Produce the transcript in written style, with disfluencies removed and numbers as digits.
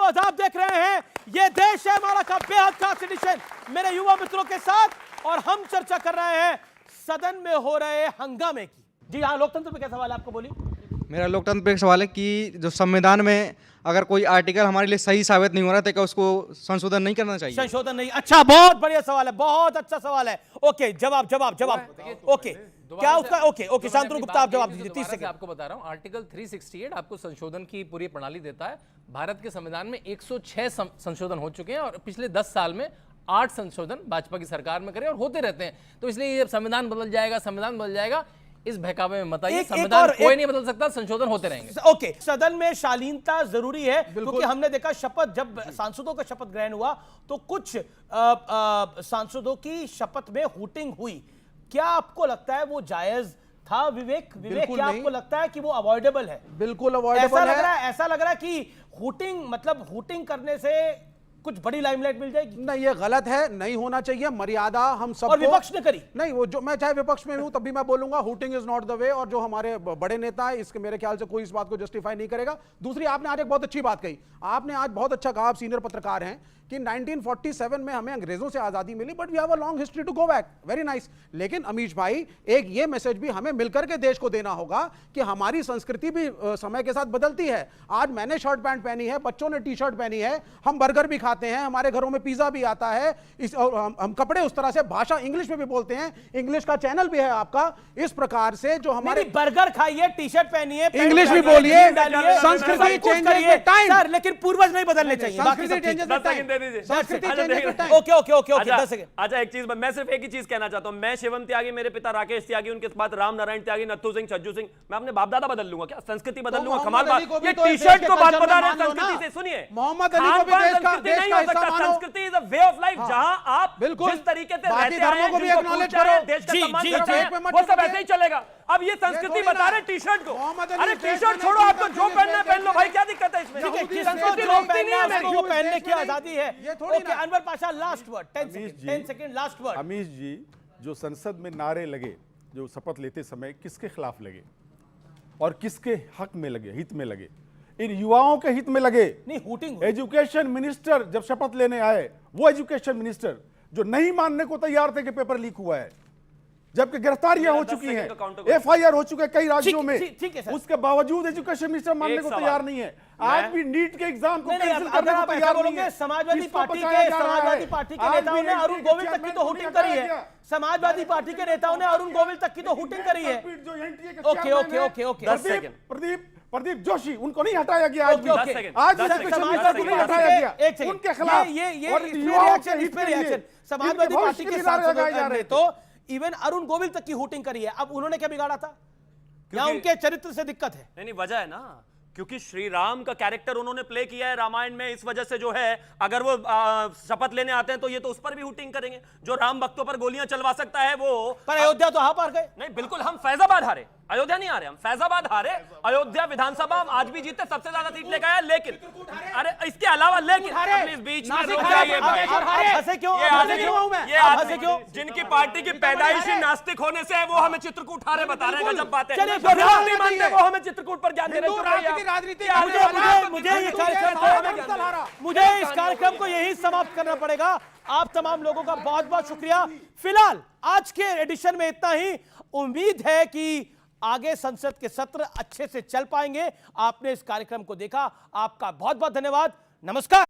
Viewers, आप देख रहे हैं ये देश है हमारा का बेहद खास एडिशन मेरे युवा मित्रों के साथ, और हम चर्चा कर रहे हैं सदन में हो रहे हंगामे की। जी हाँ, लोकतंत्र पे क्या सवाल है आपको, बोलिए। मेरा लोकतंत्र पे एक सवाल है कि जो संविधान में अगर कोई आर्टिकल हमारे लिए सही साबित नहीं हो रहा तो क्या उसको संशोधन नहीं करना चाहिए? संशोधन नहीं, अच्छा, बहुत बढ़िया सवाल है, बहुत अच्छा सवाल है। ओके, जवाब जवाब जवाब। ओके, क्या उसका? ओके शांतनु गुप्ता, आप जवाब दीजिए 30 सेकंड। आपको बता रहा हूं, आर्टिकल 368 आपको संशोधन की पूरी प्रणाली देता है। भारत के संविधान में 106 संशोधन हो चुके हैं और पिछले 10 साल में 8 संशोधन भाजपा की सरकार में करे और होते रहते हैं। तो इसलिए ये संविधान बदल जाएगा, इस बहकावे में मत आइए। संविधान कोई नहीं बदल सकता, संशोधन होते रहेंगे। ओके, सदन में शालीनता जरूरी है, क्योंकि हमने देखा शपथ, जब सांसदों का शपथ ग्रहण हुआ तो कुछ सांसदों की शपथ में हूटिंग हुई। क्या आपको लगता है वो जायज था? विवेक, क्या आपको लगता है कि वो अवॉइडेबल है? बिल्कुल अवॉइडेबल है। ऐसा लग रहा है कि हूटिंग करने से कुछ बड़ी लाइमलाइट मिल जाएगी। नहीं, ये गलत है, नहीं होना चाहिए। मर्यादा हम सब, और विपक्ष ने करी नहीं, वो जो मैं चाहे विपक्ष में हूं तब भी मैं बोलूंगा hooting is not the way. और जो हमारे बड़े नेता है, इसके मेरे ख्याल से कोई इस बात को जस्टिफाई नहीं करेगा। दूसरी, आपने आज एक बहुत अच्छी बात कही, आपने आज बहुत अच्छा कहा, आप सीनियर पत्रकार हैं, कि 1947 में हमें अंग्रेजों से आजादी मिली, but we have a long history to go back. Very nice. लेकिन अमीश भाई, एक ये मैसेज भी हमें मिलकर के देश को देना होगा कि हमारी संस्कृति भी समय के साथ बदलती है। आज मैंने शर्ट पैंट पहनी है, बच्चों ने टी शर्ट पहनी है, हम बर्गर भी खाते हैं, हमारे घरों में पिज्जा भी आता है, हम कपड़े उस तरह से, भाषा इंग्लिश में भी बोलते हैं, इंग्लिश का चैनल भी है आपका। इस प्रकार से जो हमारे बर्गर खाइए, टी शर्ट पहनिए, इंग्लिश भी बोलिए, संस्कृति चेंज करिए टाइम, लेकिन पूर्वज नहीं बदलने चाहिए। संस्कृति चेंजेस विद टाइम। अच्छा, एक चीज, मैं सिर्फ एक ही चीज कहना चाहता हूं। मैं शिवम त्यागी, मेरे पिता राकेश त्यागी, उनके बाद राम नारायण त्यागी, नत्थू सिंह, छज्जू सिंह, मैं अपने बाप दादा बदल लूंगा क्या? संस्कृति बदल लूंगा? कमाल बात। ये टी शर्ट को बात बता रहे हैं संस्कृति से। सुनिए, मोहम्मद अली को भी देश का हिस्सा मानो। संस्कृति is a way of life, जहां आप जिस तरीके से रहते हैं, को भी एक्नॉलेज करो, देश का सम्मान करते हैं, वो सब ऐसे ही चलेगा। अब ये संस्कृति बता रहे टी शर्ट को। अरे टी शर्ट छोड़ो, आपको जो पहनना है पहन लो भाई, क्या दिक्कत है इसमें? संस्कृति रोकती नहीं है, वो पहनने की आजादी है। Okay, Anwar Pasha, last word, 10 second, last word. Amish ji, जो संसद में नारे लगे, जो शपथ लेते समय, किसके खिलाफ लगे और किसके हक में लगे, हित में लगे? इन युवाओं के हित में लगे। नहीं, हूटिंग। एजुकेशन मिनिस्टर जब शपथ लेने आए, वो एजुकेशन मिनिस्टर जो नहीं मानने को तैयार थे कि पेपर लीक हुआ है, जबकि गिरफ्तारियां हो चुकी हैं, एफआईआर हो चुके कई राज्यों में, उसके बावजूद एजुकेशन मिनिस्टर मानने को तैयार नहीं है। आज भी नीट के एग्जाम को कैंसिल करने को तैयार नहीं है। समाजवादी पार्टी के नेताओं ने अरुण गोविल तक की तो हूटिंग करी है। समाजवादी पार्टी के नेताओं ने अरुण गोविल तक की तो हूटिंग करी है। ओके, प्रदीप जोशी, उनको नहीं हटाया गया। आज नहीं हटाया गया उनके खिलाफ। ये समाजवादी पार्टी के सांसदों ने तो इवन अरुण गोविल तक की हूटिंग करी है। अब उन्होंने क्या बिगाड़ा था? या उनके चरित्र से दिक्कत है? नहीं, वजह है ना, क्योंकि श्री राम का कैरेक्टर उन्होंने प्ले किया है रामायण में। इस वजह से जो है, अगर वो शपथ लेने आते हैं तो ये तो उस पर भी हूटिंग करेंगे। जो राम भक्तों पर गोलियां चलवा सकता है वो। पर अयोध्या तो हार गए। नहीं, बिल्कुल, हम फैजाबाद हारे, अयोध्या नहीं हारे, हम फैजाबाद हारे। अयोध्या विधानसभा आज भी जीते, सबसे ज्यादा सीट लेकर आया। लेकिन अरे इसके अलावा, लेकिन इस बीच में जिनकी पार्टी की पैदाइशी नास्तिक होने से है, वो हमें चित्रकूट हारे बता रहे हैं। जब बात है नहीं मानते, वो हमें चित्रकूट पर ज्ञान दे रहे हैं। मुझे इस कार्यक्रम को यही समाप्त करना पड़ेगा। आप तमाम लोगों का बहुत बहुत शुक्रिया। फिलहाल आज के एडिशन में इतना ही। उम्मीद है कि आगे संसद के सत्र अच्छे से चल पाएंगे। आपने इस कार्यक्रम को देखा, आपका बहुत बहुत धन्यवाद। नमस्कार।